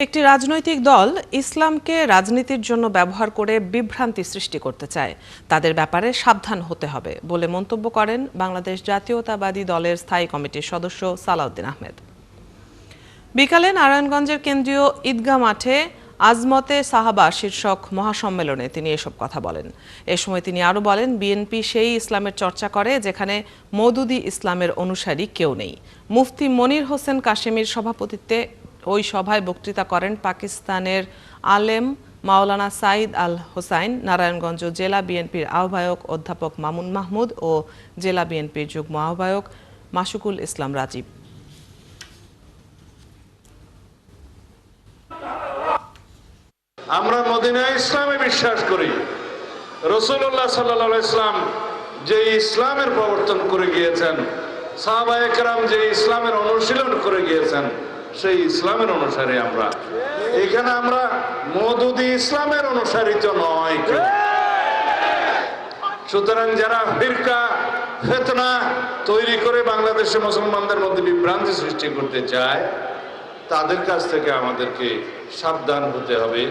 একটি রাজনৈতিক দল ইসলামকে রাজনীতির জন্য ব্যবহার করে বিভ্রান্তি সৃষ্টি করতে চায়, তাদের ব্যাপারে সাবধান হতে হবে বলে মন্তব্য করেন বাংলাদেশ জাতীয়তাবাদী দলের স্থায়ী কমিটির সদস্য সালাউদ্দিন আহমেদ। বিকালে নারায়ণগঞ্জের কেন্দ্রীয় ঈদগাহ মাঠে আজমতে সাহাবা শীর্ষক মহাসম্মেলনে তিনি এসব কথা বলেন। এ সময় তিনি আরও বলেন, বিএনপি সেই ইসলামের চর্চা করে যেখানে মওদুদি ইসলামের অনুসারী কেউ নেই। মুফতি মনির হোসেন কাশেমির সভাপতিত্বে ওই সভায় বক্তৃতা করেন পাকিস্তানের আলেম মাওলানা সাইদ আল হোসাইন, নারায়ণগঞ্জ জেলা বিএনপির আহ্বায়ক অধ্যাপক মামুন মাহমুদ ও জেলা বিএনপির যুগ্ম আহ্বায়ক মাসুকুল ইসলাম রাজীব। আমরা মদিনা ইসলামে বিশ্বাস করি। রাসূলুল্লাহ সাল্লাল্লাহু আলাইহি ওয়াসাল্লাম যে ইসলামের প্রবর্তন করে গিয়েছেন, সাহাবায়ে কেরাম যে ইসলামের অনুশীলন করে গিয়েছেন, সেই ইসলামের অনুসারী আমরা। এখানে আমরা মওদুদি ইসলামের অনুসারী তো নয়। সুতরাং যারা ফিরকা ফিতনা তৈরি করে বাংলাদেশের মুসলমানদের মধ্যে বিভ্রান্তি সৃষ্টি করতে চায়, তাদের কাছ থেকে আমাদেরকে সাবধান হতে হবে।